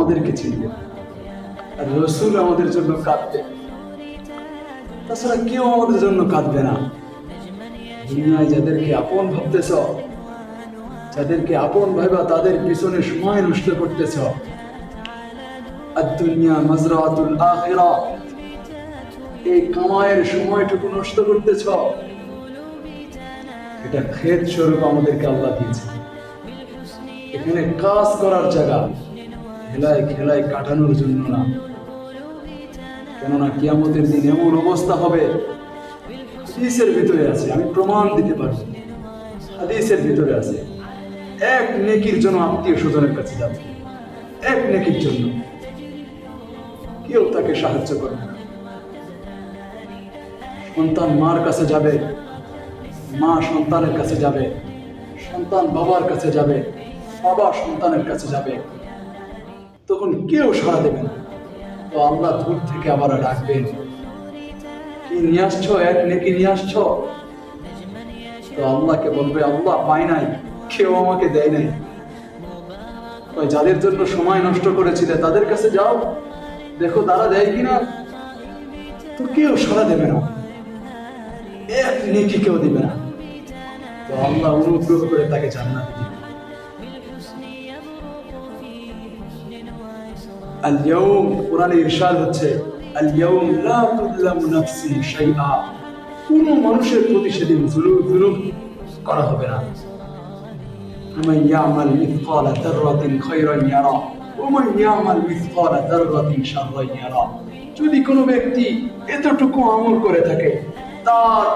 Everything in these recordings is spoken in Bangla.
আমাদেরকে চিনবে, আর রসুল আমাদের জন্য কাঁদবে, তাছাড়া কেউ আমাদের জন্য কাঁদবে না। দুনিয়ায় যাদেরকে আপন ভাবতেছ, যাদেরকে আপন ভাবা তাদের পিছনে সময় নষ্ট করতেছ। আদ-দুনিয়া মাজরাতুল আখিরা, এই কামায়ের সময়টুকু নষ্ট করতেছ, এটা ক্ষেত স্বরূপ আমাদেরকে আল্লাহ দিয়েছে। এখানে কাজ করার জায়গা, খেলায় খেলায় কাটানোর জন্য না। কেননা কিয়ামতের দিন এমন অবস্থা হবে, হাদিসের ভিতরে আছে, আমি প্রমাণ দিতে পারবো, হাদিসের ভিতরে আছে, এক নেকির জন্য আত্মীয় স্বজনের কাছে যাবে, এক নেকির জন্য কেউ তাকে সাহায্য করবে না। সন্তান মার কাছে যাবে, মা সন্তানের কাছে যাবে, সন্তান বাবার কাছে যাবে, বাবা সন্তানের কাছে যাবে, তখন কেউ সাড়া দেবে না। তো আল্লাহ দূর থেকে আবার ডাকবেন, কি নিয়ে আসছো? এক নেকি নিয়ে আসছো? তো আল্লাহকে বলবে, আল্লাহ পাই নাই, কেউ আমাকে দেয় নাই। যাদের জন্য সময় নষ্ট করেছিলে তাদের কাছে যাও, দেখো তারা দেয় কিনা। তো কেউ সাড়া দেবে না, এক নেকি কেউ দিবে না। তো আল্লাহ অনুগ্রহ করে তাকে জান্নাত দিবে। আল-ইয়াউম, কোরআনে ইরশাদ হচ্ছে, আল-ইয়াউম লা তুযলামু নাফসুন শাইআ, কোনো মানুষের প্রতি সেদিন জুলুম করা হবে না। মান ইয়ামাল মিসকালা যাররাতিন খায়রান ইয়ারা ওয়া মান ইয়ামাল মিসকালা যাররাতিন শাররান ইয়ারা। যদি কোনো ব্যক্তি এতটুকু আমল করে থাকে, তার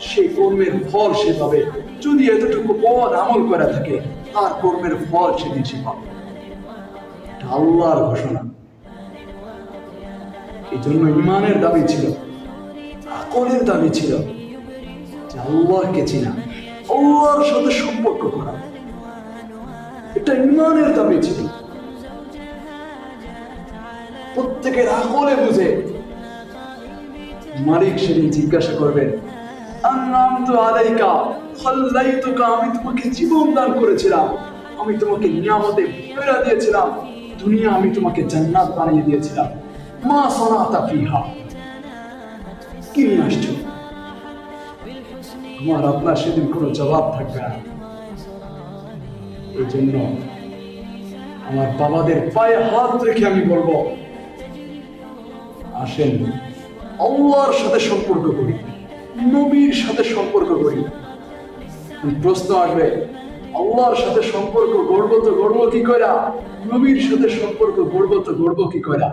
সেই কর্মের ফল সে পাবে। যদি এতটুকু বদ আমল করে থাকে, তার কর্মের ফল সেদিন সে পাবে। আল্লাহর ঘোষণা। এই জন্য ইমানের দাবি ছিল, আকলের দাবি ছিল যে আল্লাহকে চিনা, আল্লাহর সাথে সম্পর্ক করা, এটা ইমানের দাবি ছিল। প্রত্যেকের আকলে বুঝে মালিক সেদিন জিজ্ঞাসা করবেন, আনআমতু আলাইকা খাল্লাইতুকা, আমি তোমাকে জীবন দান করেছিলাম, আমি তোমাকে নিয়ামতে ভরা দিয়েছিলাম, দুনিয়া আমি তোমাকে জান্নাত বানিয়ে দিয়েছিলাম, মা সানাতা ফিহা, কি নিয়ে আসছো? আমার আপনার সেদিন কোনো জবাব থাকবে না। এই জন্য আমার বাবাদের পায়ে হাত রেখে আমি বলবো, আসেন আল্লাহর সাথে সম্পর্ক করি, নবীর সাথে সম্পর্ক করি। প্রশ্ন আসবে, আল্লাহর সাথে সম্পর্ক গড়বো তো গড়বো কি করা, নবীর সাথে সম্পর্ক গড়বো তো গড়বো কি করা?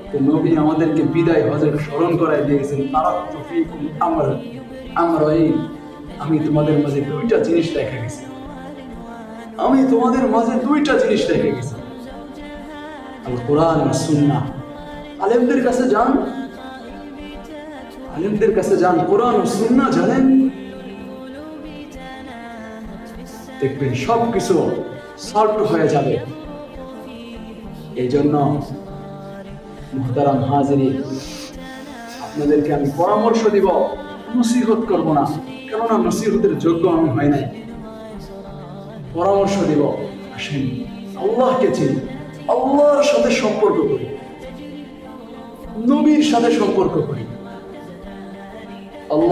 তো নবী আমাদেরকে বিদায় হজের স্মরণ করাই দিয়েছেন, তারাকতু ফীকুম আমরাইন, আমি তোমাদের মাঝে দুইটা জিনিস রেখে গেছি, আমি তোমাদের মাঝে দুইটা জিনিস রেখে গেছি, আল কোরআন আর সুন্নাহ। আলেমদের কাছে যান, আলেমদের কাছে যান, কোরআন ও সুন্নাহ জানেন, দেখবেন সবকিছু সল্ট হয়ে যাবে। এই জন্য মুহতারাম হাজিরিন, আপনাদেরকে আমি পরামর্শ দিব, নসিহত করব না, কেননা নসিহতের যোগ্য আমি হয় নাই। পরামর্শ দিব, আসেন আল্লাহকে চিনি, আল্লাহর সাথে সম্পর্ক করি, নবীর সাথে সম্পর্ক করি। আল্লাহ